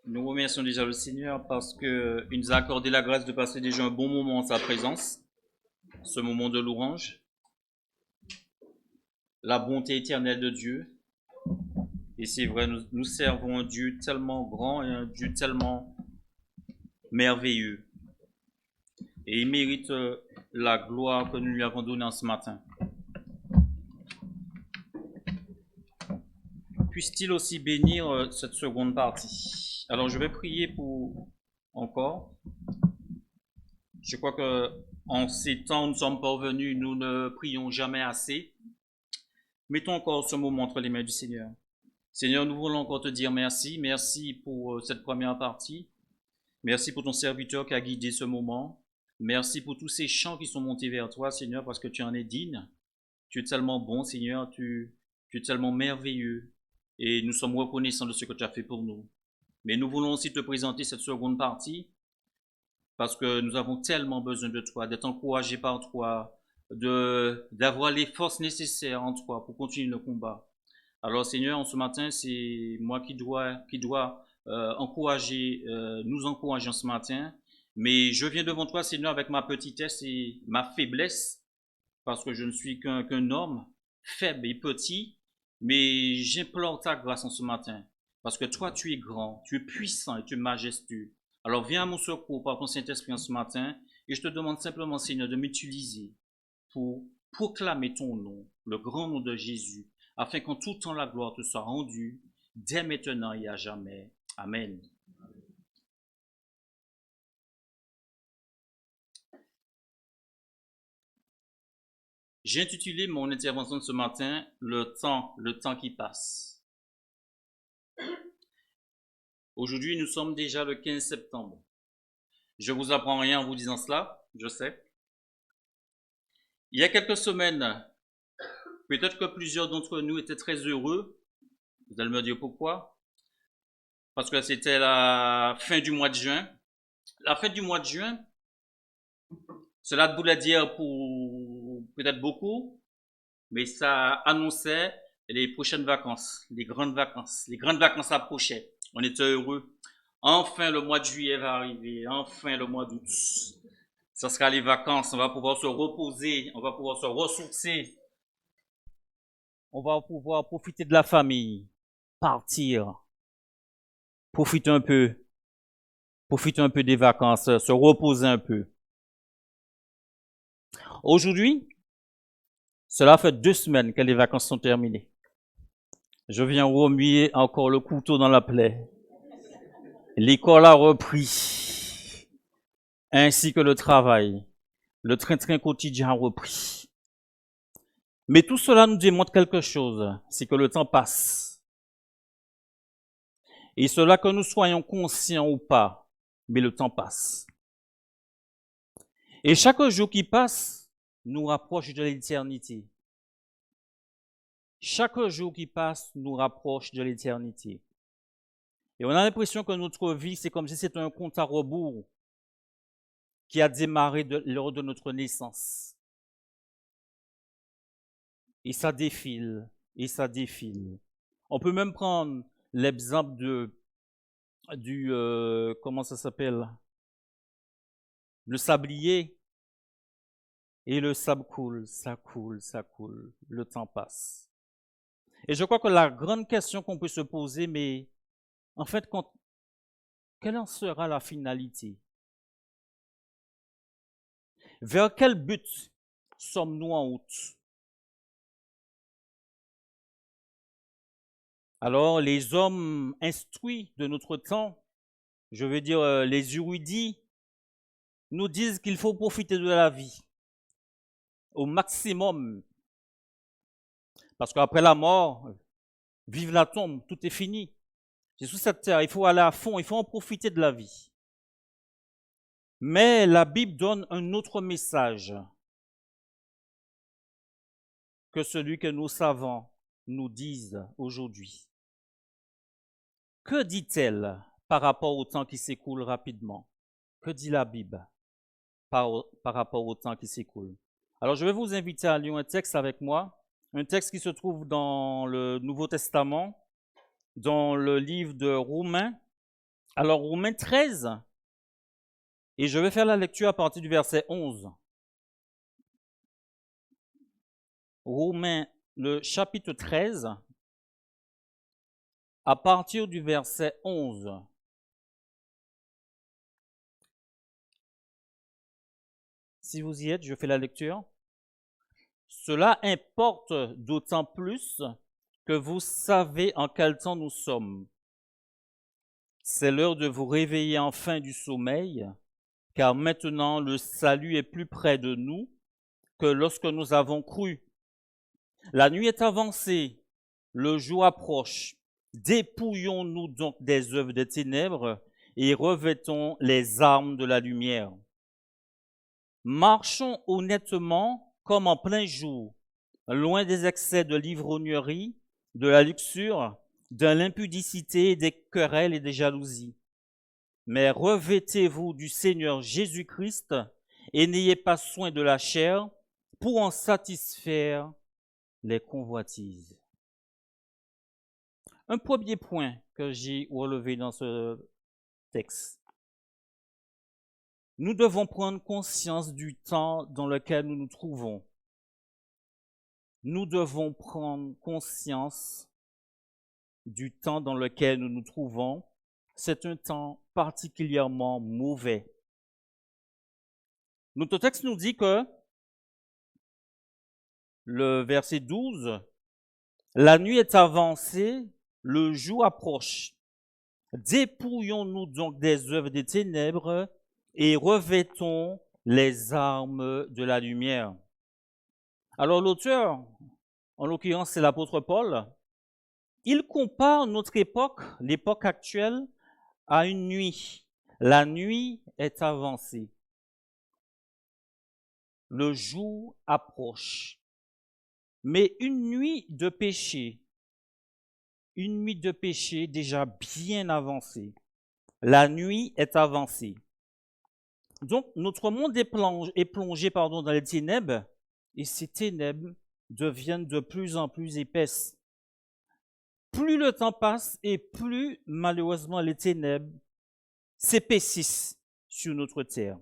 Nous remercions déjà le Seigneur parce qu'il nous a accordé la grâce de passer déjà un bon moment en sa présence, ce moment de louange, la bonté éternelle de Dieu. Et c'est vrai, nous servons un Dieu tellement grand et un Dieu tellement merveilleux. Et il mérite la gloire que nous lui avons donnée en ce matin. Puisse-t-il aussi bénir cette seconde partie. Alors je vais prier pour encore. Je crois que en ces temps où nous sommes parvenus, nous ne prions jamais assez. Mettons encore ce moment entre les mains du Seigneur. Seigneur, nous voulons encore te dire merci. Merci pour cette première partie. Merci pour ton serviteur qui a guidé ce moment. Merci pour tous ces chants qui sont montés vers toi, Seigneur, parce que tu en es digne. Tu es tellement bon, Seigneur. Tu es tellement merveilleux. Et nous sommes reconnaissants de ce que tu as fait pour nous. Mais nous voulons aussi te présenter cette seconde partie parce que nous avons tellement besoin de toi, d'être encouragés par toi, d'avoir les forces nécessaires en toi pour continuer le combat. Alors Seigneur, en ce matin, c'est moi qui dois nous encourager en ce matin. Mais je viens devant toi, Seigneur, avec ma petitesse et ma faiblesse, parce que je ne suis qu'un homme faible et petit, mais j'implore ta grâce en ce matin, parce que toi, tu es grand, tu es puissant et tu es majestueux. Alors viens à mon secours par ton Saint-Esprit en ce matin, et je te demande simplement, Seigneur, de m'utiliser pour proclamer ton nom, le grand nom de Jésus, afin qu'en tout temps la gloire te soit rendue, dès maintenant et à jamais. Amen. J'ai intitulé mon intervention de ce matin le temps qui passe. Aujourd'hui, nous sommes déjà le 15 septembre. Je vous apprends rien en vous disant cela, je sais. Il y a quelques semaines, peut-être que plusieurs d'entre nous étaient très heureux. Vous allez me dire pourquoi. Parce que c'était la fin du mois de juin. La fin du mois de juin, cela voulait dire pour peut-être beaucoup, mais ça annonçait les prochaines vacances, les grandes vacances. Les grandes vacances approchaient. On était heureux. Enfin, le mois de juillet va arriver. Enfin, le mois d'août. Ce sera les vacances. On va pouvoir se reposer. On va pouvoir se ressourcer. On va pouvoir profiter de la famille. Partir. Profiter un peu. Profiter un peu des vacances. Se reposer un peu. Aujourd'hui, cela fait 2 semaines que les vacances sont terminées. Je viens remuer encore le couteau dans la plaie. L'école a repris, ainsi que le travail. Le train-train quotidien a repris. Mais tout cela nous démontre quelque chose, c'est que le temps passe. Et cela que nous soyons conscients ou pas, mais le temps passe. Et chaque jour qui passe nous rapproche de l'éternité. Chaque jour qui passe nous rapproche de l'éternité. Et on a l'impression que notre vie, c'est comme si c'était un compte à rebours qui a démarré lors de notre naissance. Et ça défile, et ça défile. On peut même prendre l'exemple comment ça s'appelle? Le sablier. Et le sable coule, ça coule, ça coule. Le temps passe. Et je crois que la grande question qu'on peut se poser, mais en fait, quelle en sera la finalité? Vers quel but sommes-nous en route? Alors, les hommes instruits de notre temps, je veux dire les érudits, nous disent qu'il faut profiter de la vie au maximum. Parce qu'après la mort, vive la tombe, tout est fini. C'est sous cette terre, il faut aller à fond, il faut en profiter de la vie. Mais la Bible donne un autre message que celui que nos savants nous disent aujourd'hui. Que dit-elle par rapport au temps qui s'écoule rapidement? Que dit la Bible par rapport au temps qui s'écoule? Alors je vais vous inviter à lire un texte avec moi, un texte qui se trouve dans le Nouveau Testament, dans le livre de Romains, Alors, Romains 13, et je vais faire la lecture à partir du verset 11. Romains, le chapitre 13, à partir du verset 11. Si vous y êtes, je fais la lecture. Cela importe d'autant plus que vous savez en quel temps nous sommes. C'est l'heure de vous réveiller enfin du sommeil, car maintenant le salut est plus près de nous que lorsque nous avons cru. La nuit est avancée, le jour approche. Dépouillons-nous donc des œuvres des ténèbres et revêtons les armes de la lumière. Marchons honnêtement comme en plein jour, loin des excès de l'ivrognerie, de la luxure, de l'impudicité, des querelles et des jalousies. Mais revêtez-vous du Seigneur Jésus-Christ et n'ayez pas soin de la chair pour en satisfaire les convoitises. Un premier point que j'ai relevé dans ce texte. Nous devons prendre conscience du temps dans lequel nous nous trouvons. Nous devons prendre conscience du temps dans lequel nous nous trouvons. C'est un temps particulièrement mauvais. Notre texte nous dit que le verset 12, la nuit est avancée, le jour approche. Dépouillons-nous donc des œuvres des ténèbres et revêtons les armes de la lumière. Alors l'auteur, en l'occurrence c'est l'apôtre Paul, il compare notre époque, l'époque actuelle, à une nuit. La nuit est avancée. Le jour approche. Mais une nuit de péché déjà bien avancée. La nuit est avancée. Donc, notre monde est plongé dans les ténèbres, et ces ténèbres deviennent de plus en plus épaisses. Plus le temps passe et plus, malheureusement, les ténèbres s'épaississent sur notre terre.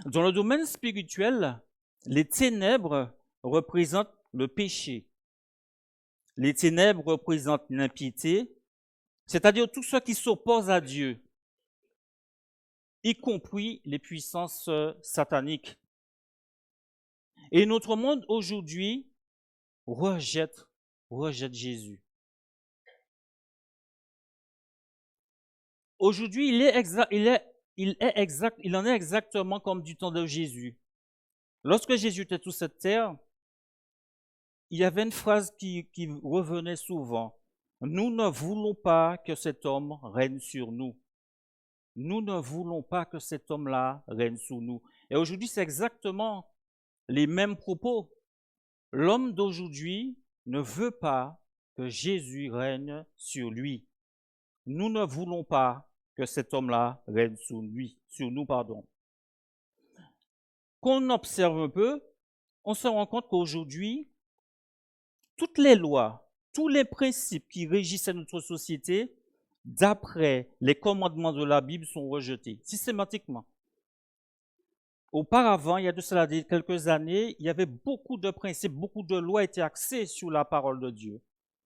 Dans le domaine spirituel, les ténèbres représentent le péché. Les ténèbres représentent l'impiété, c'est-à-dire tout ce qui s'oppose à Dieu, y compris les puissances sataniques. Et notre monde aujourd'hui rejette Jésus. Aujourd'hui, il en est exactement comme du temps de Jésus. Lorsque Jésus était sur cette terre, il y avait une phrase qui revenait souvent. Nous ne voulons pas que cet homme règne sur nous. Nous ne voulons pas que cet homme-là règne sur nous. Et aujourd'hui, c'est exactement les mêmes propos. L'homme d'aujourd'hui ne veut pas que Jésus règne sur lui. Nous ne voulons pas que cet homme-là règne sur nous. Qu'on observe un peu, on se rend compte qu'aujourd'hui, toutes les lois, tous les principes qui régissent notre société, d'après les commandements de la Bible, sont rejetés systématiquement. Auparavant, il y a de cela quelques années, il y avait beaucoup de principes, beaucoup de lois étaient axées sur la parole de Dieu.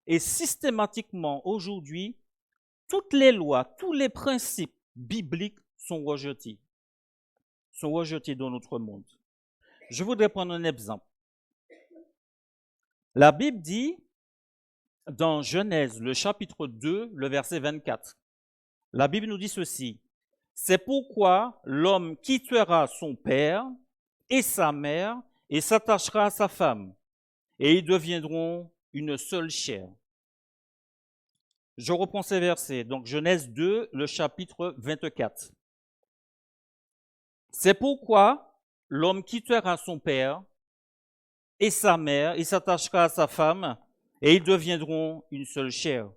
Et systématiquement, aujourd'hui, toutes les lois, tous les principes bibliques sont rejetés dans notre monde. Je voudrais prendre un exemple. La Bible dit, dans Genèse, le chapitre 2, le verset 24, la Bible nous dit ceci. C'est pourquoi l'homme quittera son père et sa mère et s'attachera à sa femme, et ils deviendront une seule chair. Je reprends ces versets. Donc Genèse 2, le chapitre 24. C'est pourquoi l'homme quittera son père et sa mère et s'attachera à sa femme, et ils deviendront une seule chair.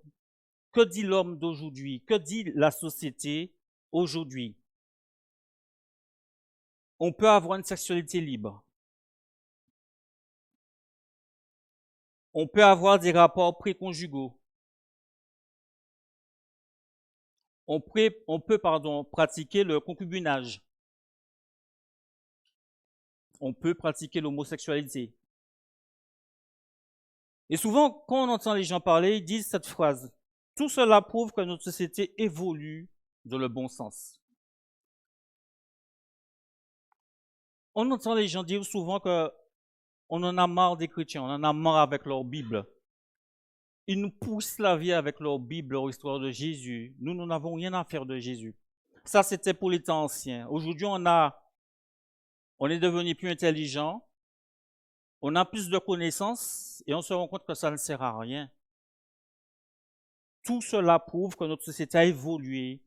Que dit l'homme d'aujourd'hui? Que dit la société aujourd'hui? On peut avoir une sexualité libre. On peut avoir des rapports préconjugaux. on peut pratiquer le concubinage. On peut pratiquer l'homosexualité. Et souvent, quand on entend les gens parler, ils disent cette phrase. Tout cela prouve que notre société évolue dans le bon sens. On entend les gens dire souvent que on en a marre des chrétiens, on en a marre avec leur Bible. Ils nous poussent la vie avec leur Bible, leur histoire de Jésus. Nous n'avons rien à faire de Jésus. Ça, c'était pour les temps anciens. Aujourd'hui, on est devenu plus intelligent, on a plus de connaissances et on se rend compte que ça ne sert à rien. Tout cela prouve que notre société a évolué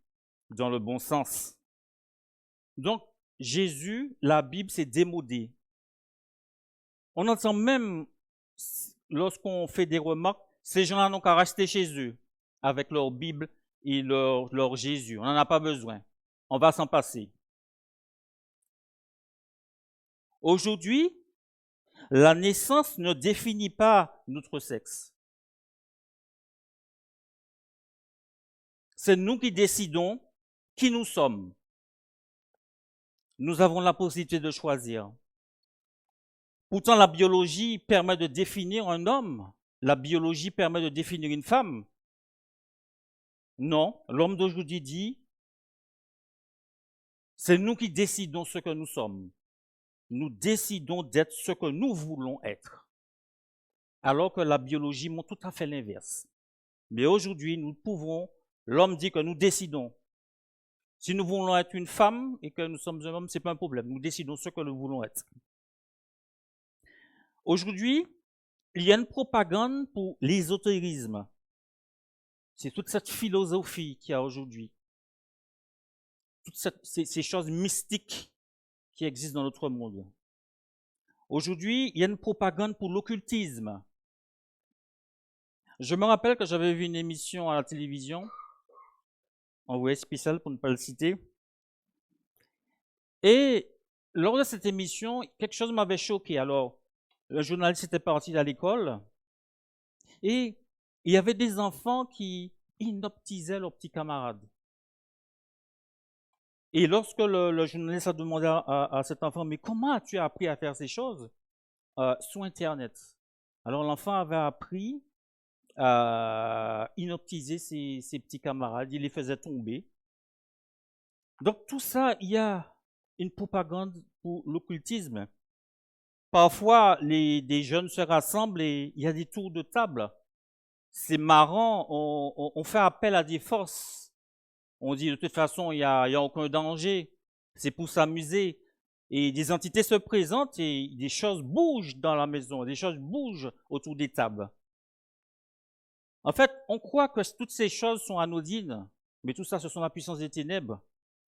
dans le bon sens. Donc, Jésus, la Bible, c'est démodé. On entend même, lorsqu'on fait des remarques, ces gens-là n'ont qu'à rester chez eux avec leur Bible et leur Jésus. On n'en a pas besoin. On va s'en passer. Aujourd'hui, la naissance ne définit pas notre sexe. C'est nous qui décidons qui nous sommes. Nous avons la possibilité de choisir. Pourtant, la biologie permet de définir un homme. La biologie permet de définir une femme. Non, l'homme d'aujourd'hui dit, c'est nous qui décidons ce que nous sommes. Nous décidons d'être ce que nous voulons être. Alors que la biologie montre tout à fait l'inverse. Mais aujourd'hui, l'homme dit que nous décidons. Si nous voulons être une femme et que nous sommes un homme, ce n'est pas un problème. Nous décidons ce que nous voulons être. Aujourd'hui, il y a une propagande pour l'ésotérisme. C'est toute cette philosophie qu'il y a aujourd'hui. Toutes ces choses mystiques qui existent dans notre monde. Aujourd'hui, il y a une propagande pour l'occultisme. Je me rappelle que j'avais vu une émission à la télévision, envoyé spécial pour ne pas le citer. Et lors de cette émission, quelque chose m'avait choqué. Alors, le journaliste était parti à l'école et il y avait des enfants qui hypnotisaient leurs petits camarades. Et lorsque le journaliste a demandé à cet enfant, mais comment as-tu appris à faire ces choses? Sur Internet. Alors l'enfant avait appris à hypnotiser ses petits camarades, il les faisait tomber. Donc tout ça, il y a une propagande pour l'occultisme. Parfois, des jeunes se rassemblent et il y a des tours de table. C'est marrant, on fait appel à des forces. On dit de toute façon, il y a aucun danger. C'est pour s'amuser. Et des entités se présentent et des choses bougent dans la maison, des choses bougent autour des tables. En fait, on croit que toutes ces choses sont anodines, mais tout ça, ce sont la puissance des ténèbres.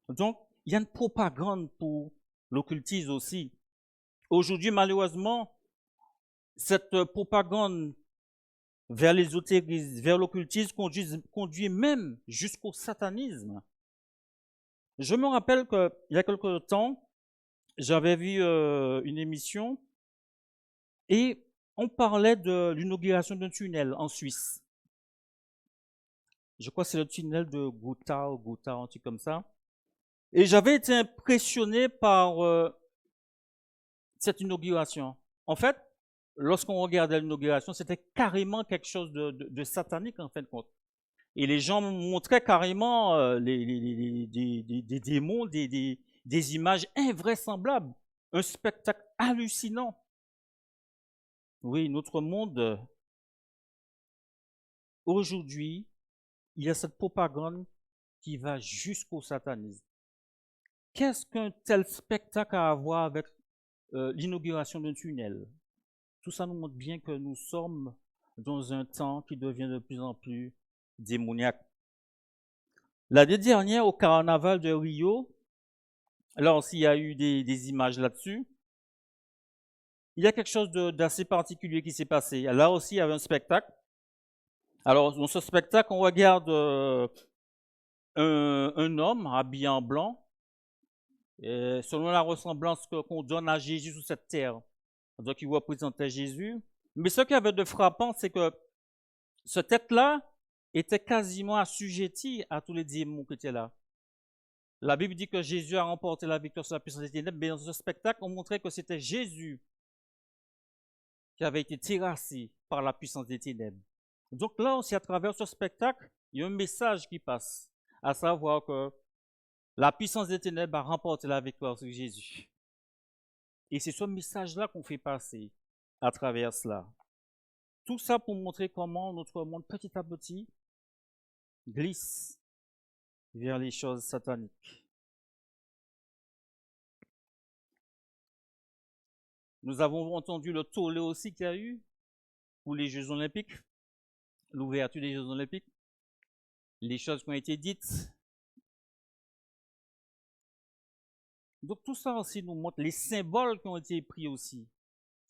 Donc, il y a une propagande pour l'occultisme aussi. Aujourd'hui, malheureusement, cette propagande vers l'ésotérisme, vers l'occultisme, conduit même jusqu'au satanisme. Je me rappelle qu'il y a quelque temps, j'avais vu une émission et on parlait de l'inauguration d'un tunnel en Suisse. Je crois que c'est le tunnel de Gotha, un truc comme ça. Et j'avais été impressionné par cette inauguration. En fait, lorsqu'on regardait l'inauguration, c'était carrément quelque chose de satanique en fin de compte. Et les gens montraient carrément des démons, des images invraisemblables, un spectacle hallucinant. Oui, notre monde, aujourd'hui, il y a cette propagande qui va jusqu'au satanisme. Qu'est-ce qu'un tel spectacle a à voir avec l'inauguration d'un tunnel? Tout ça nous montre bien que nous sommes dans un temps qui devient de plus en plus démoniaque. L'année dernière, au carnaval de Rio, là aussi il y a eu des images là-dessus, il y a quelque chose d'assez particulier qui s'est passé. Là aussi, il y avait un spectacle. Alors, dans ce spectacle, on regarde un homme habillé en blanc, selon la ressemblance qu'on donne à Jésus sur cette terre. Donc, il représentait Jésus. Mais ce qui avait de frappant, c'est que ce tête-là était quasiment assujetti à tous les démons qui étaient là. La Bible dit que Jésus a remporté la victoire sur la puissance des ténèbres, mais dans ce spectacle, on montrait que c'était Jésus qui avait été terrassé par la puissance des ténèbres. Donc là aussi, à travers ce spectacle, il y a un message qui passe, à savoir que la puissance des ténèbres a remporté la victoire sur Jésus. Et c'est ce message-là qu'on fait passer à travers cela. Tout ça pour montrer comment notre monde, petit à petit, glisse vers les choses sataniques. Nous avons entendu le tollé aussi qu'il y a eu pour les Jeux Olympiques, l'ouverture des Jeux Olympiques, les choses qui ont été dites. Donc tout ça aussi nous montre les symboles qui ont été pris aussi.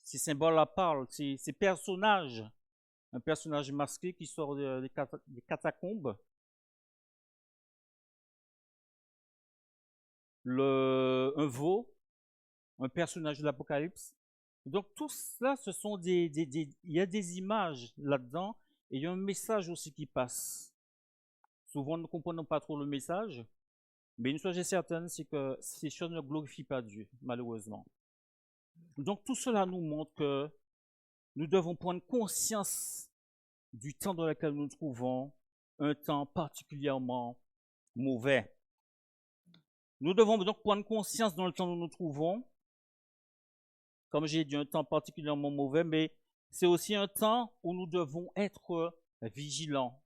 Ces symboles-là parlent, ces personnages, un personnage masqué qui sort des catacombes, un veau, un personnage de l'Apocalypse. Donc tout cela, ce sont il y a des images là-dedans et il y a un message aussi qui passe. Souvent, nous ne comprenons pas trop le message, mais une chose est certaine, c'est que ces choses ne glorifient pas Dieu, malheureusement. Donc tout cela nous montre que nous devons prendre conscience du temps dans lequel nous nous trouvons, un temps particulièrement mauvais. Nous devons donc prendre conscience dans le temps où nous nous trouvons, comme j'ai dit, un temps particulièrement mauvais, mais c'est aussi un temps où nous devons être vigilants.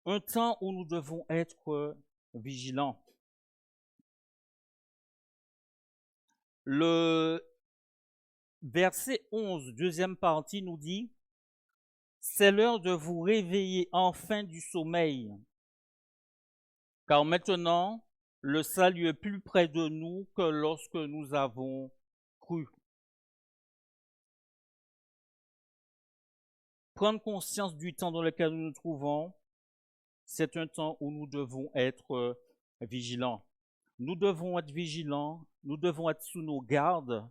Un temps où nous devons être vigilants. Le verset 11, deuxième partie, nous dit « C'est l'heure de vous réveiller enfin du sommeil, car maintenant, le salut est plus près de nous que lorsque nous avons cru. » Prendre conscience du temps dans lequel nous nous trouvons, c'est un temps où nous devons être vigilants. Nous devons être vigilants, nous devons être sous nos gardes,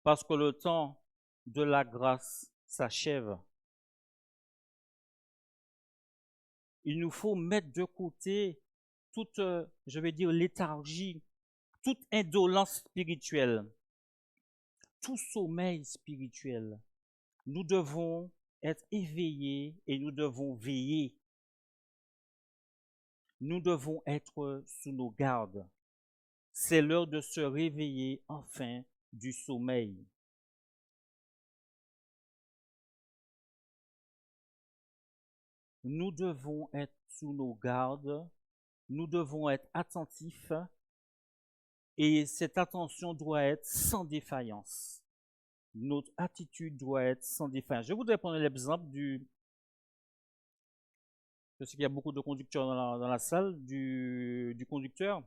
parce que le temps de la grâce s'achève. Il nous faut mettre de côté toute, je vais dire, léthargie, toute indolence spirituelle, tout sommeil spirituel. Nous devons être éveillés et nous devons veiller. Nous devons être sous nos gardes. C'est l'heure de se réveiller enfin du sommeil. Nous devons être sous nos gardes, nous devons être attentifs et cette attention doit être sans défaillance. Notre attitude doit être sans défaillance. Je voudrais prendre l'exemple je sais qu'il y a beaucoup de conducteurs dans la salle, du conducteur.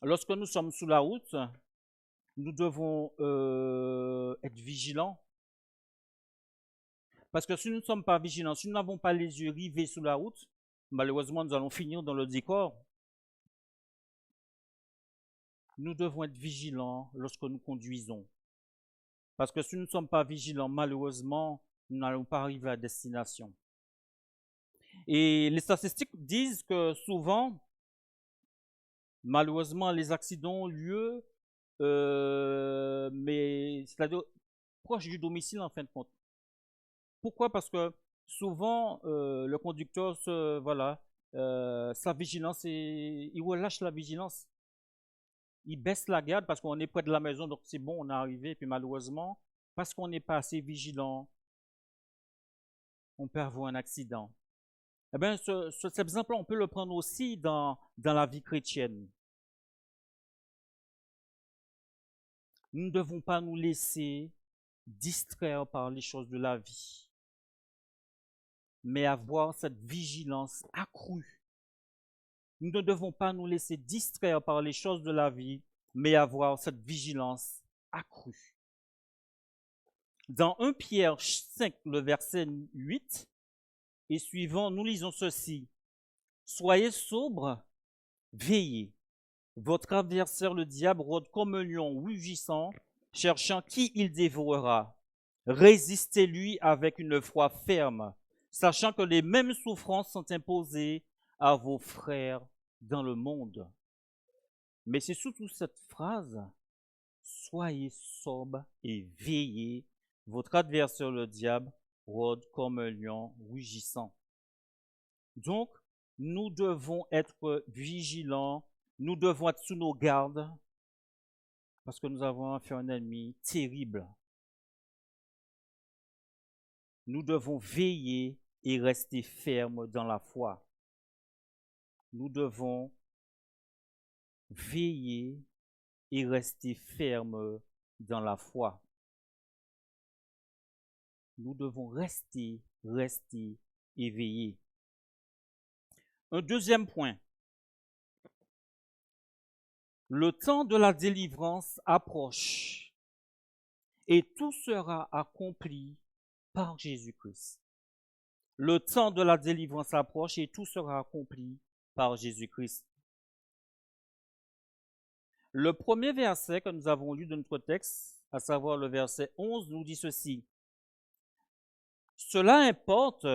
Lorsque nous sommes sous la route, nous devons être vigilants. Parce que si nous ne sommes pas vigilants, si nous n'avons pas les yeux rivés sur la route, malheureusement, nous allons finir dans le décor. Nous devons être vigilants lorsque nous conduisons. Parce que si nous ne sommes pas vigilants, malheureusement, nous n'allons pas arriver à destination. Et les statistiques disent que souvent, malheureusement, les accidents ont lieu, mais c'est-à-dire proche du domicile en fin de compte. Pourquoi? Parce que souvent, le conducteur, sa vigilance, il relâche la vigilance. Il baisse la garde parce qu'on est près de la maison, donc c'est bon, on est arrivé. Et puis malheureusement, parce qu'on n'est pas assez vigilant, on peut avoir un accident. Eh bien, cet exemple-là, on peut le prendre aussi dans la vie chrétienne. Nous ne devons pas nous laisser distraire par les choses de la vie, mais avoir cette vigilance accrue. Nous ne devons pas nous laisser distraire par les choses de la vie, mais avoir cette vigilance accrue. Dans 1 Pierre 5, le verset 8 et suivant, nous lisons ceci. « Soyez sobres, veillez. Votre adversaire, le diable, rôde comme un lion rugissant, cherchant qui il dévorera. Résistez-lui avec une foi ferme, sachant que les mêmes souffrances sont imposées à vos frères dans le monde. Mais c'est surtout cette phrase, soyez sobre et veillez, votre adversaire le diable rôde comme un lion rugissant. Donc, nous devons être vigilants, nous devons être sous nos gardes, parce que nous avons affaire à un ennemi terrible. Nous devons veiller et rester fermes dans la foi. Nous devons veiller et rester fermes dans la foi. Nous devons rester éveillés. Un deuxième point. Le temps de la délivrance approche et tout sera accompli par Jésus-Christ. Le temps de la délivrance approche et tout sera accompli par Jésus-Christ. Le premier verset que nous avons lu de notre texte, à savoir le verset 11, nous dit ceci. Cela importe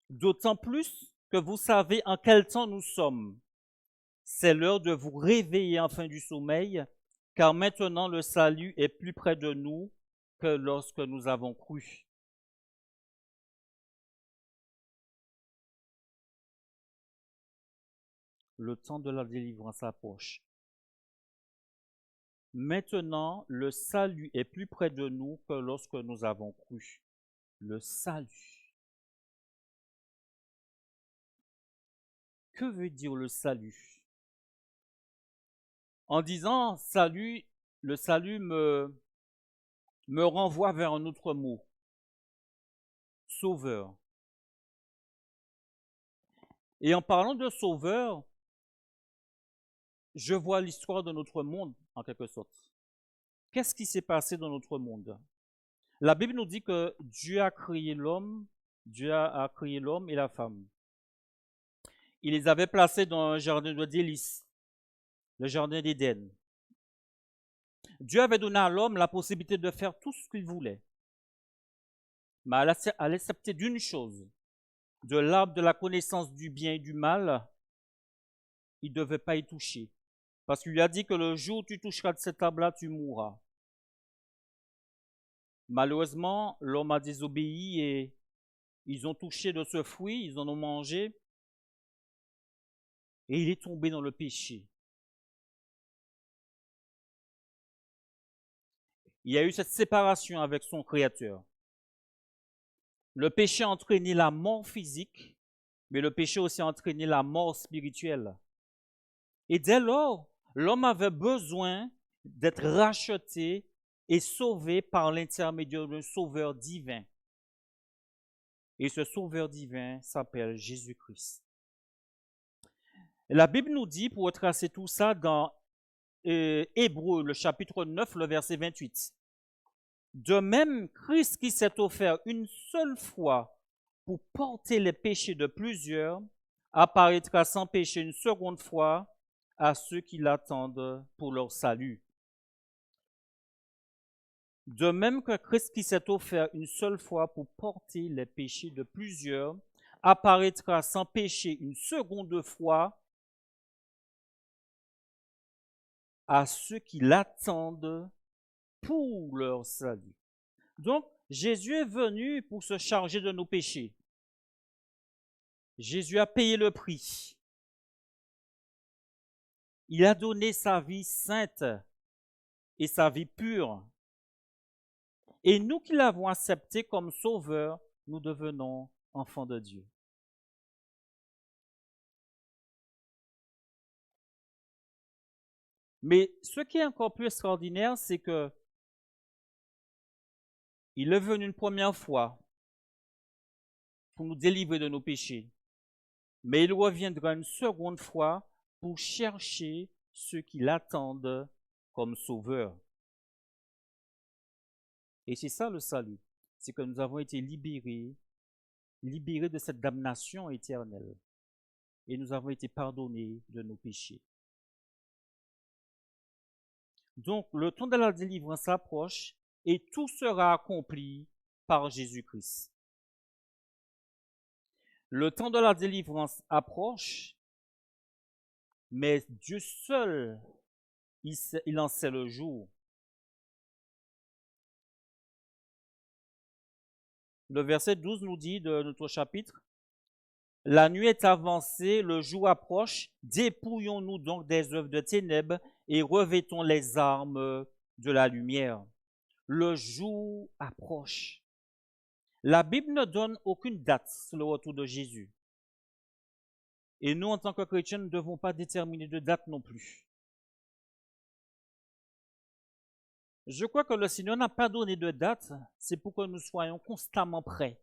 d'autant plus que vous savez en quel temps nous sommes. C'est l'heure de vous réveiller enfin du sommeil, car maintenant le salut est plus près de nous que lorsque nous avons cru. Le temps de la délivrance approche. Maintenant, le salut est plus près de nous que lorsque nous avons cru. Le salut. Que veut dire le salut? En disant salut, le salut me renvoie vers un autre mot. Sauveur. Et en parlant de sauveur, je vois l'histoire de notre monde, en quelque sorte. Qu'est-ce qui s'est passé dans notre monde? La Bible nous dit que Dieu a créé l'homme et la femme. Il les avait placés dans un jardin de délices, le jardin d'Éden. Dieu avait donné à l'homme la possibilité de faire tout ce qu'il voulait. Mais à l'exception d'une chose, de l'arbre de la connaissance du bien et du mal, il ne devait pas y toucher. Parce qu'il lui a dit que le jour où tu toucheras de cet arbre-là, tu mourras. Malheureusement, l'homme a désobéi et ils ont touché de ce fruit, ils en ont mangé, et il est tombé dans le péché. Il y a eu cette séparation avec son Créateur. Le péché a entraîné la mort physique, mais le péché aussi a entraîné la mort spirituelle. Et dès lors, l'homme avait besoin d'être racheté et sauvé par l'intermédiaire d'un sauveur divin. Et ce sauveur divin s'appelle Jésus-Christ. La Bible nous dit, pour retracer tout ça dans Hébreux, le chapitre 9, le verset 28. De même, Christ qui s'est offert une seule fois pour porter les péchés de plusieurs, apparaîtra sans péché une seconde fois à ceux qui l'attendent pour leur salut. De même que Christ qui s'est offert une seule fois pour porter les péchés de plusieurs, apparaîtra sans péché une seconde fois à ceux qui l'attendent pour leur salut. Donc, Jésus est venu pour se charger de nos péchés. Jésus a payé le prix. Il a donné sa vie sainte et sa vie pure. Et nous qui l'avons accepté comme sauveur, nous devenons enfants de Dieu. Mais ce qui est encore plus extraordinaire, c'est que il est venu une première fois pour nous délivrer de nos péchés. Mais il reviendra une seconde fois pour chercher ceux qui l'attendent comme sauveur. Et c'est ça le salut. C'est que nous avons été libérés de cette damnation éternelle. Et nous avons été pardonnés de nos péchés. Donc, le temps de la délivrance approche et tout sera accompli par Jésus-Christ. Le temps de la délivrance approche, mais Dieu seul, il en sait le jour. Le verset 12 nous dit de notre chapitre, « La nuit est avancée, le jour approche, dépouillons-nous donc des œuvres de ténèbres et revêtons les armes de la lumière. » Le jour approche. La Bible ne donne aucune date sur le retour de Jésus. Et nous, en tant que chrétiens, ne devons pas déterminer de date non plus. Je crois que le Seigneur n'a pas donné de date, c'est pour que nous soyons constamment prêts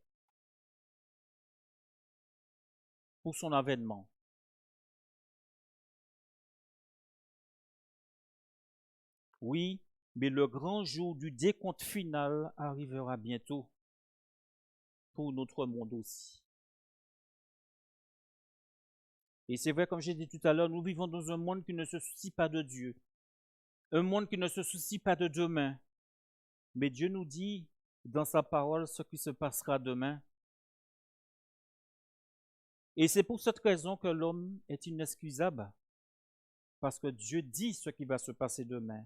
pour son avènement. Oui, mais le grand jour du décompte final arrivera bientôt pour notre monde aussi. Et c'est vrai, comme j'ai dit tout à l'heure, nous vivons dans un monde qui ne se soucie pas de Dieu. Un monde qui ne se soucie pas de demain. Mais Dieu nous dit dans sa parole ce qui se passera demain. Et c'est pour cette raison que l'homme est inexcusable. Parce que Dieu dit ce qui va se passer demain.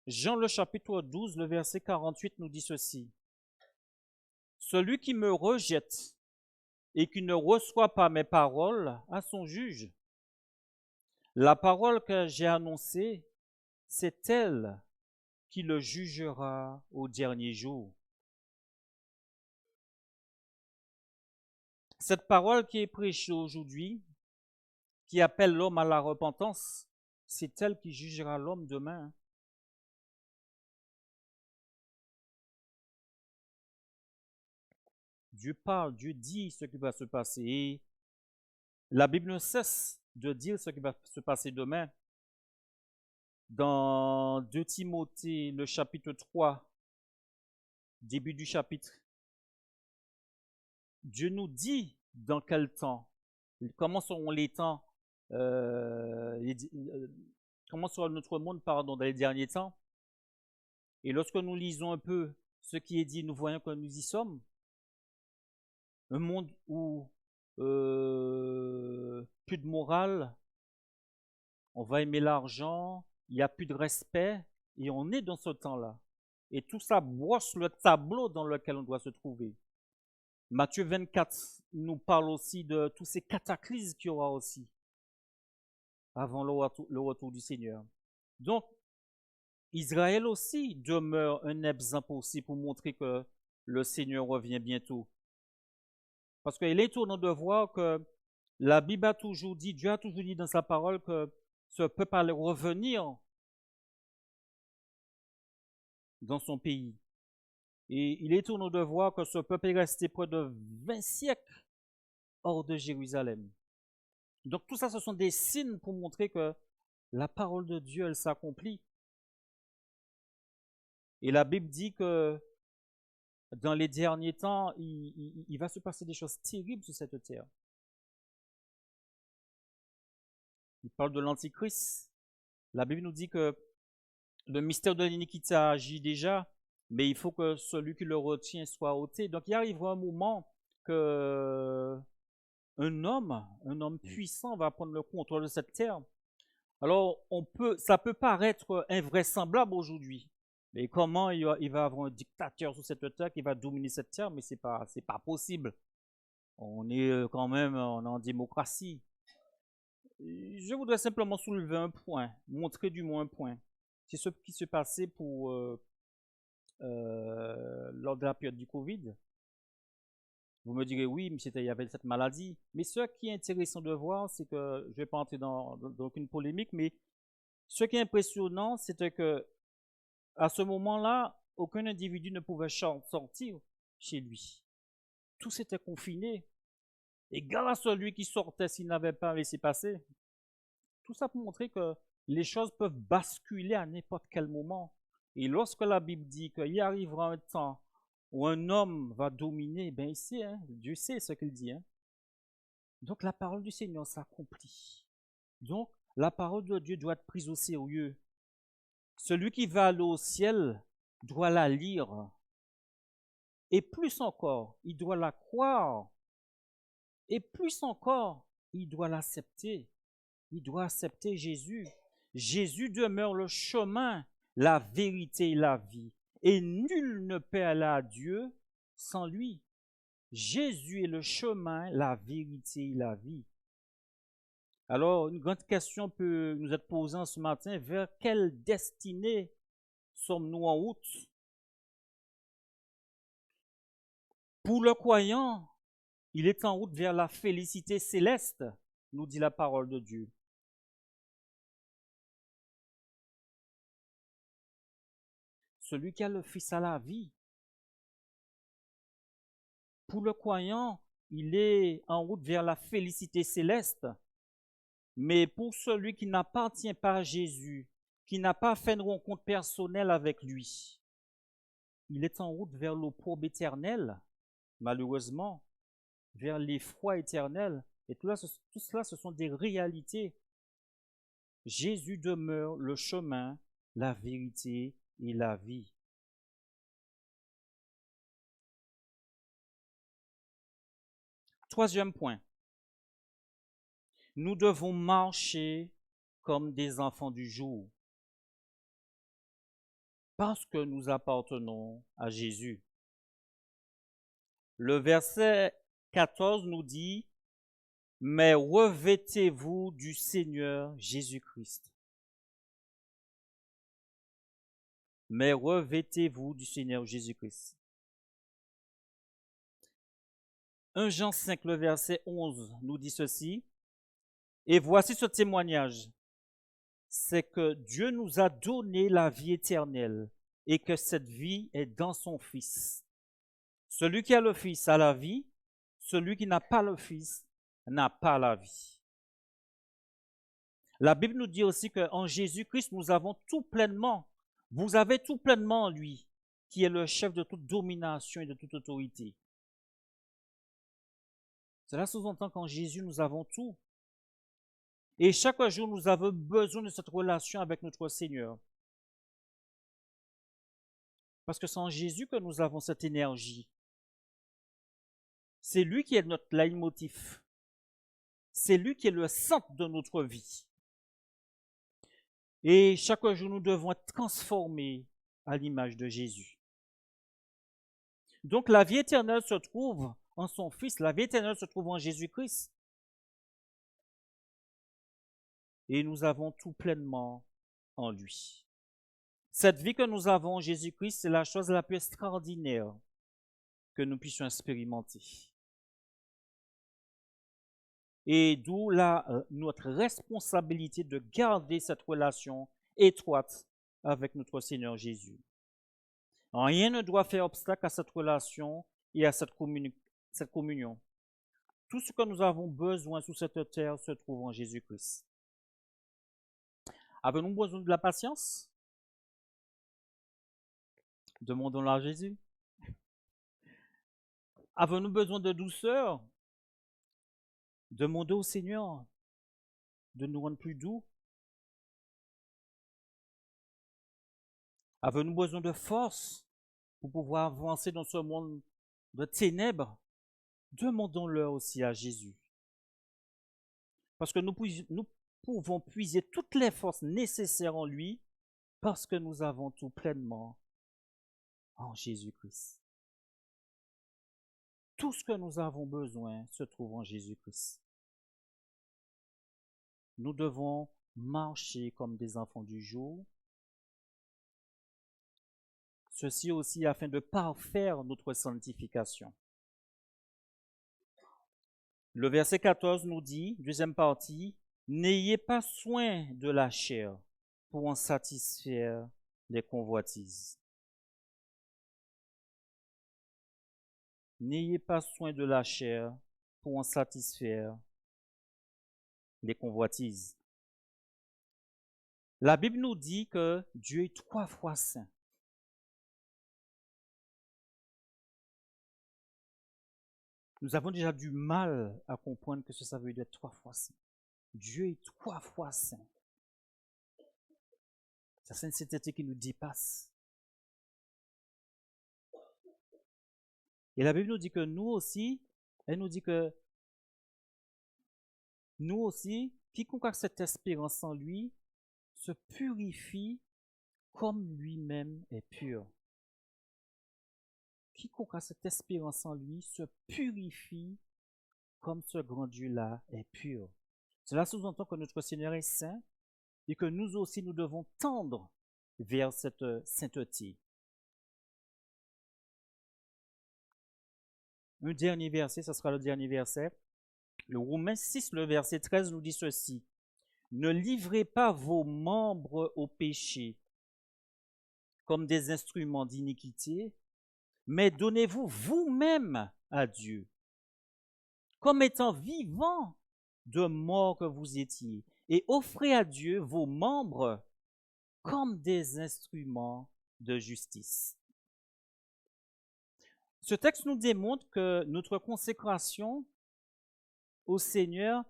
Jean le chapitre 12, le verset 48 nous dit ceci. Celui qui me rejette et qui ne reçoit pas mes paroles a son juge. La parole que j'ai annoncée, c'est elle qui le jugera au dernier jour. Cette parole qui est prêchée aujourd'hui, qui appelle l'homme à la repentance, c'est elle qui jugera l'homme demain. Dieu parle, Dieu dit ce qui va se passer. Et la Bible ne cesse de dire ce qui va se passer demain. Dans 2 Timothée, le chapitre 3, début du chapitre, Dieu nous dit dans quel temps, comment seront les temps, comment sera notre monde, dans les derniers temps. Et lorsque nous lisons un peu ce qui est dit, nous voyons que nous y sommes. Un monde où plus de morale, on va aimer l'argent, il n'y a plus de respect, et on est dans ce temps-là. Et tout ça brosse le tableau dans lequel on doit se trouver. Matthieu 24 nous parle aussi de tous ces cataclysmes qu'il y aura aussi avant le retour du Seigneur. Donc, Israël aussi demeure un exemple aussi pour montrer que le Seigneur revient bientôt. Parce qu'il est étonnant de voir que la Bible a toujours dit, Dieu a toujours dit dans sa parole que ce peuple allait revenir dans son pays. Et il est étonnant de voir que ce peuple est resté près de 20 siècles hors de Jérusalem. Donc tout ça, ce sont des signes pour montrer que la parole de Dieu, elle s'accomplit. Et la Bible dit que dans les derniers temps, il va se passer des choses terribles sur cette terre. Il parle de l'Antichrist. La Bible nous dit que le mystère de l'iniquité agit déjà, mais il faut que celui qui le retient soit ôté. Donc il arrivera un moment que un homme puissant va prendre le contrôle de cette terre. Alors ça peut paraître invraisemblable aujourd'hui. Mais comment il va avoir un dictateur sur cette terre qui va dominer cette terre? Mais c'est pas possible. On est quand même en démocratie. Je voudrais simplement soulever un point, montrer du moins un point. C'est ce qui s'est passé lors de la période du Covid. Vous me direz, oui, mais il y avait cette maladie. Mais ce qui est intéressant de voir, c'est que, je ne vais pas entrer dans aucune polémique, mais ce qui est impressionnant, c'était que à ce moment-là, aucun individu ne pouvait sortir chez lui. Tous étaient confinés. Égal à celui qui sortait s'il n'avait pas laissé passer. Tout ça pour montrer que les choses peuvent basculer à n'importe quel moment. Et lorsque la Bible dit qu'il y arrivera un temps où un homme va dominer, ben ici, Dieu sait ce qu'il dit. Donc la parole du Seigneur s'accomplit. Donc la parole de Dieu doit être prise au sérieux. Celui qui va aller au ciel doit la lire Et plus encore, il doit la croire. Et plus encore, il doit l'accepter. Il doit accepter Jésus. Jésus demeure le chemin, la vérité et la vie. Et nul ne peut aller à Dieu sans lui. Jésus est le chemin, la vérité et la vie. Alors, une grande question peut nous être posée ce matin. Vers quelle destinée sommes-nous en route? Pour le croyant, il est en route vers la félicité céleste, nous dit la parole de Dieu. Celui qui a le Fils a la vie. Pour le croyant, il est en route vers la félicité céleste. Mais pour celui qui n'appartient pas à Jésus, qui n'a pas fait une rencontre personnelle avec lui, il est en route vers l'opprobre éternel, malheureusement, vers l'effroi éternel. Et tout cela, ce sont des réalités. Jésus demeure le chemin, la vérité et la vie. Troisième point. Nous devons marcher comme des enfants du jour parce que nous appartenons à Jésus. Le verset 14 nous dit, « Mais revêtez-vous du Seigneur Jésus-Christ. » Mais revêtez-vous du Seigneur Jésus-Christ. 1 Jean 5, le verset 11 nous dit ceci, « Et voici ce témoignage, c'est que Dieu nous a donné la vie éternelle et que cette vie est dans son Fils. Celui qui a le Fils a la vie, celui qui n'a pas le Fils n'a pas la vie. » La Bible nous dit aussi qu'en Jésus-Christ, nous avons tout pleinement. Vous avez tout pleinement en lui, qui est le chef de toute domination et de toute autorité. Cela sous-entend qu'en Jésus, nous avons tout. Et chaque jour, nous avons besoin de cette relation avec notre Seigneur. Parce que c'est en Jésus que nous avons cette énergie. C'est lui qui est notre leitmotiv. C'est lui qui est le centre de notre vie. Et chaque jour, nous devons être transformés à l'image de Jésus. Donc, la vie éternelle se trouve en son Fils. La vie éternelle se trouve en Jésus-Christ. Et nous avons tout pleinement en lui. Cette vie que nous avons en Jésus-Christ, c'est la chose la plus extraordinaire que nous puissions expérimenter. Et d'où notre responsabilité de garder cette relation étroite avec notre Seigneur Jésus. Rien ne doit faire obstacle à cette relation et à cette communion. Tout ce que nous avons besoin sur cette terre se trouve en Jésus-Christ. Avons-nous besoin de la patience? Demandons-la à Jésus. Avons-nous besoin de douceur? Demandons au Seigneur de nous rendre plus doux. Avons-nous besoin de force pour pouvoir avancer dans ce monde de ténèbres? Demandons-le aussi à Jésus. Parce que nous pouvons puiser toutes les forces nécessaires en lui parce que nous avons tout pleinement en Jésus-Christ. Tout ce que nous avons besoin se trouve en Jésus-Christ. Nous devons marcher comme des enfants du jour. Ceci aussi afin de parfaire notre sanctification. Le verset 14 nous dit, deuxième partie, « N'ayez pas soin de la chair pour en satisfaire les convoitises. » N'ayez pas soin de la chair pour en satisfaire les convoitises. La Bible nous dit que Dieu est 3 fois saint. Nous avons déjà du mal à comprendre que ça veut dire 3 fois saint. Dieu est 3 fois saint. C'est une sainteté qui nous dépasse. Et la Bible nous dit que nous aussi, elle nous dit que nous aussi, quiconque a cette espérance en lui, se purifie comme lui-même est pur. Quiconque a cette espérance en lui se purifie comme ce grand Dieu-là est pur. Cela sous-entend que notre Seigneur est saint et que nous aussi nous devons tendre vers cette sainteté. Un dernier verset, ce sera le dernier verset. Le Romains 6, le verset 13 nous dit ceci. Ne livrez pas vos membres au péché comme des instruments d'iniquité, mais donnez-vous vous-même à Dieu, comme étant vivants de mort que vous étiez, et offrez à Dieu vos membres comme des instruments de justice. Ce texte nous démontre que notre consécration au Seigneur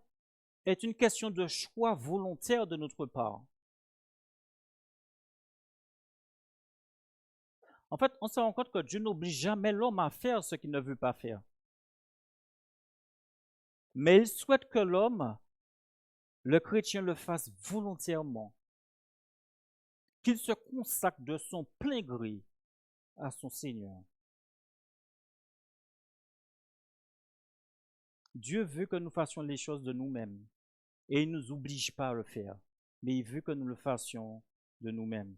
est une question de choix volontaire de notre part. En fait, on se rend compte que Dieu n'oblige jamais l'homme à faire ce qu'il ne veut pas faire. Mais il souhaite que l'homme, le chrétien, le fasse volontairement, qu'il se consacre de son plein gré à son Seigneur. Dieu veut que nous fassions les choses de nous-mêmes et il ne nous oblige pas à le faire, mais il veut que nous le fassions de nous-mêmes.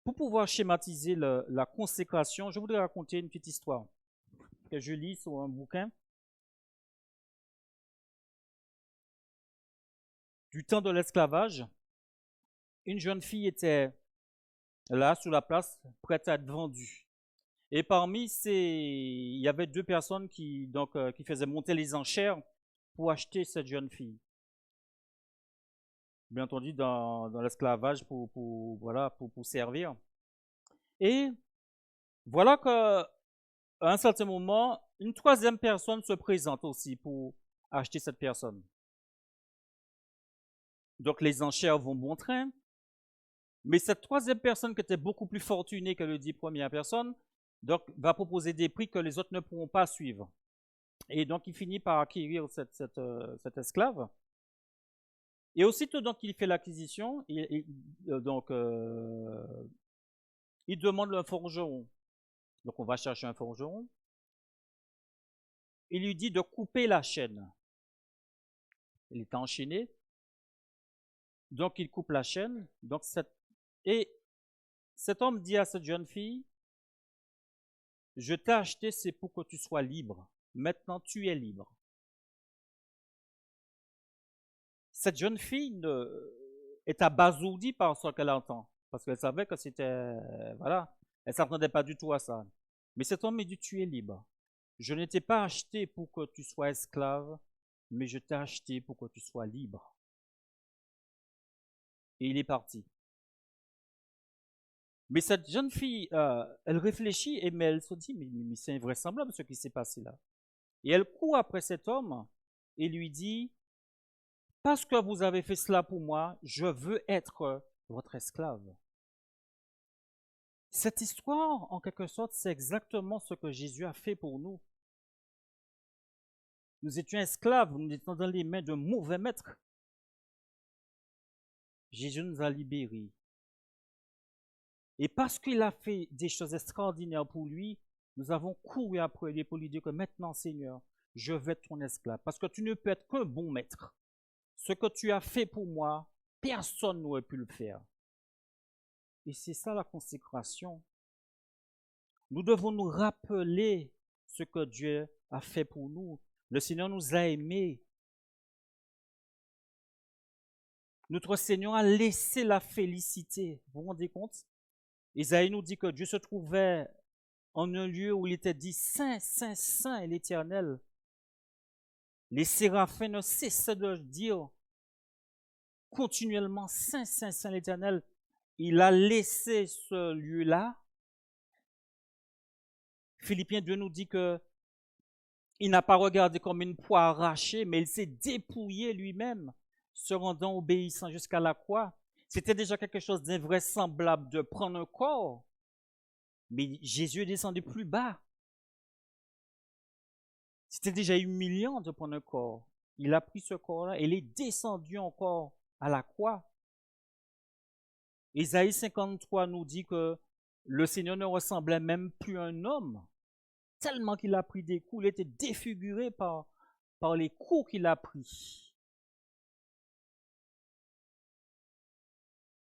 Pour pouvoir schématiser la consécration, je voudrais raconter une petite histoire que je lis sur un bouquin. Du temps de l'esclavage, une jeune fille était là, sur la place, prête à être vendue. Et parmi il y avait deux personnes qui faisaient monter les enchères pour acheter cette jeune fille. Bien entendu, dans l'esclavage pour servir. Et voilà qu'à un certain moment, une troisième personne se présente aussi pour acheter cette personne. Donc les enchères vont bon train. Mais cette troisième personne qui était beaucoup plus fortunée que les 10 premières personnes, donc va proposer des prix que les autres ne pourront pas suivre. Et donc il finit par acquérir cet esclave. Et aussitôt donc il fait l'acquisition, il demande un forgeron. Donc on va chercher un forgeron. Il lui dit de couper la chaîne. Il est enchaîné. Donc il coupe la chaîne. Et cet homme dit à cette jeune fille, je t'ai acheté, c'est pour que tu sois libre. Maintenant, tu es libre. Cette jeune fille est abasourdie par ce qu'elle entend, parce qu'elle savait que c'était, voilà, elle ne s'attendait pas du tout à ça. Mais cet homme lui dit, tu es libre. Je ne t'ai pas acheté pour que tu sois esclave, mais je t'ai acheté pour que tu sois libre. Et il est parti. Mais cette jeune fille, elle réfléchit, mais elle se dit, mais c'est invraisemblable ce qui s'est passé là. Et elle court après cet homme et lui dit, parce que vous avez fait cela pour moi, je veux être votre esclave. Cette histoire, en quelque sorte, c'est exactement ce que Jésus a fait pour nous. Nous étions esclaves, nous étions dans les mains d'un mauvais maître. Jésus nous a libérés. Et parce qu'il a fait des choses extraordinaires pour lui, nous avons couru après lui pour lui dire que maintenant, Seigneur, je vais être ton esclave. Parce que tu ne peux être qu'un bon maître. Ce que tu as fait pour moi, personne n'aurait pu le faire. Et c'est ça la consécration. Nous devons nous rappeler ce que Dieu a fait pour nous. Le Seigneur nous a aimés. Notre Seigneur a laissé la félicité. Vous vous rendez compte? Isaïe nous dit que Dieu se trouvait en un lieu où il était dit Saint, Saint, Saint est l'Éternel. Les séraphins ne cessaient de dire continuellement Saint, Saint, Saint l'Éternel. Il a laissé ce lieu-là. Philippiens 2 nous dit que il n'a pas regardé comme une proie arrachée, mais il s'est dépouillé lui-même, se rendant obéissant jusqu'à la croix. C'était déjà quelque chose d'invraisemblable de prendre un corps Mais Jésus est descendu plus bas. C'était déjà humiliant de prendre un corps. Il a pris ce corps-là et il est descendu encore à la croix. Ésaïe 53 nous dit que le Seigneur ne ressemblait même plus à un homme. Tellement qu'il a pris des coups, il était défiguré par les coups qu'il a pris.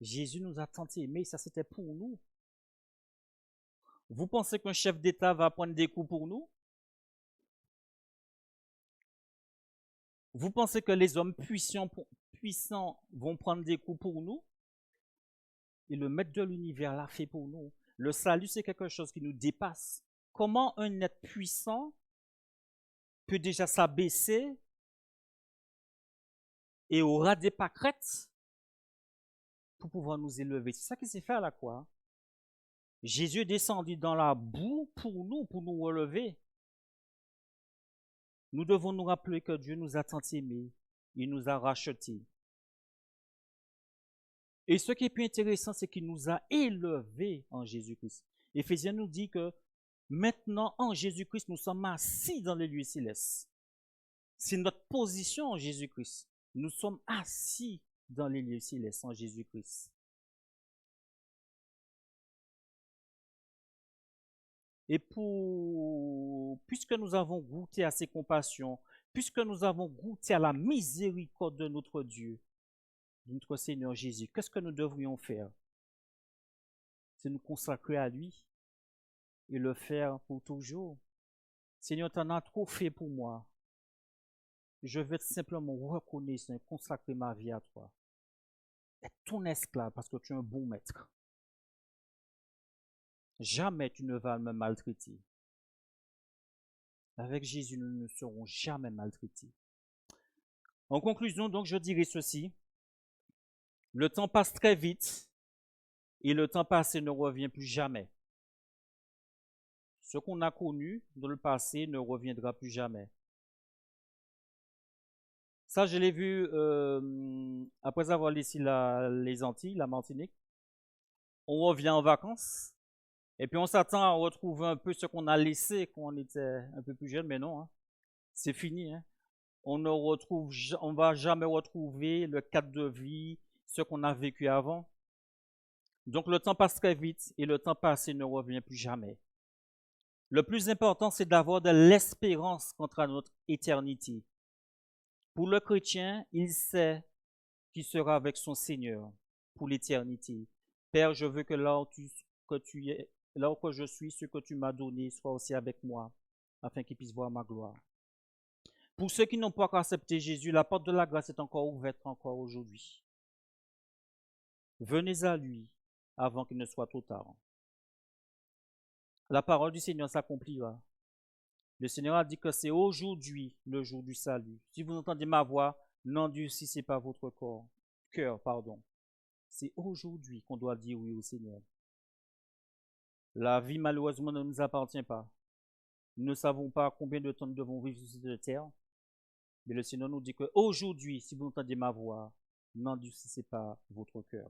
Jésus nous a tant aimés, ça c'était pour nous. Vous pensez qu'un chef d'État va prendre des coups pour nous? Vous pensez que les hommes puissants vont prendre des coups pour nous? Et le maître de l'univers l'a fait pour nous. Le salut, c'est quelque chose qui nous dépasse. Comment un être puissant peut déjà s'abaisser et aura des pâquerettes pour pouvoir nous élever? C'est ça qui s'est fait à la croix. Jésus est descendu dans la boue pour nous relever. Nous devons nous rappeler que Dieu nous a tant aimés, il nous a rachetés. Et ce qui est plus intéressant, c'est qu'il nous a élevés en Jésus-Christ. Éphésiens nous dit que maintenant, en Jésus-Christ, nous sommes assis dans les lieux célestes. C'est notre position en Jésus-Christ. Nous sommes assis dans les lieux célestes en Jésus-Christ. Et puisque nous avons goûté à ses compassions, puisque nous avons goûté à la miséricorde de notre Dieu, de notre Seigneur Jésus, qu'est-ce que nous devrions faire? C'est nous consacrer à lui et le faire pour toujours. Seigneur, tu en as trop fait pour moi. Je vais simplement reconnaître et consacrer ma vie à toi. Être ton esclave parce que tu es un bon maître. Jamais tu ne vas me maltraiter. Avec Jésus, nous ne serons jamais maltraités. En conclusion, donc, je dirais ceci. Le temps passe très vite et le temps passé ne revient plus jamais. Ce qu'on a connu dans le passé ne reviendra plus jamais. Ça, je l'ai vu après avoir laissé les Antilles, la Martinique. On revient en vacances et puis on s'attend à retrouver un peu ce qu'on a laissé quand on était un peu plus jeune, mais non, hein. C'est fini. Hein. On ne va jamais retrouver le cadre de vie, ce qu'on a vécu avant. Donc le temps passe très vite et le temps passé ne revient plus jamais. Le plus important, c'est d'avoir de l'espérance quant à notre éternité. Pour le chrétien, il sait qu'il sera avec son Seigneur pour l'éternité. Père, je veux que là où je suis, ce que tu m'as donné soit aussi avec moi, afin qu'il puisse voir ma gloire. Pour ceux qui n'ont pas encore accepté Jésus, la porte de la grâce est encore ouverte encore aujourd'hui. Venez à lui avant qu'il ne soit trop tard. La parole du Seigneur s'accomplira. Le Seigneur a dit que c'est aujourd'hui le jour du salut. Si vous entendez ma voix, n'endurcissez pas votre cœur. C'est aujourd'hui qu'on doit dire oui au Seigneur. La vie, malheureusement, ne nous appartient pas. Nous ne savons pas combien de temps nous devons vivre sur cette terre. Mais le Seigneur nous dit qu'aujourd'hui, si vous entendez ma voix, n'endurcissez pas votre cœur.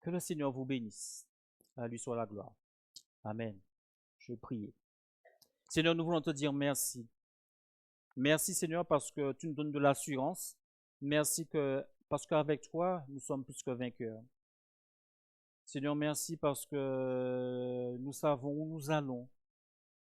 Que le Seigneur vous bénisse. À lui soit la gloire. Amen. Je prie. Seigneur, nous voulons te dire merci. Merci, Seigneur, parce que tu nous donnes de l'assurance. Merci parce qu'avec toi, nous sommes plus que vainqueurs. Seigneur, merci parce que nous savons où nous allons.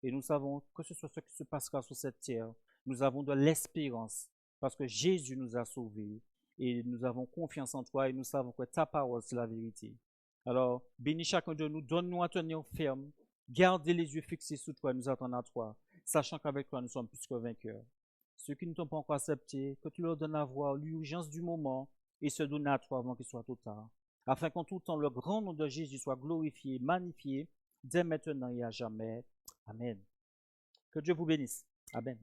Et nous savons que ce soit ce qui se passera sur cette terre. Nous avons de l'espérance parce que Jésus nous a sauvés. Et nous avons confiance en toi et nous savons que ta parole, c'est la vérité. Alors, bénis chacun de nous, donne-nous à tenir ferme. Gardez les yeux fixés sur toi et nous attendons à toi, sachant qu'avec toi, nous sommes plus que vainqueurs. Ceux qui ne t'ont pas encore accepté, que tu leur donnes à voir l'urgence du moment et se donner à toi avant qu'il soit trop tard, afin qu'en tout temps, le grand nom de Jésus soit glorifié, magnifié, dès maintenant et à jamais. Amen. Que Dieu vous bénisse. Amen.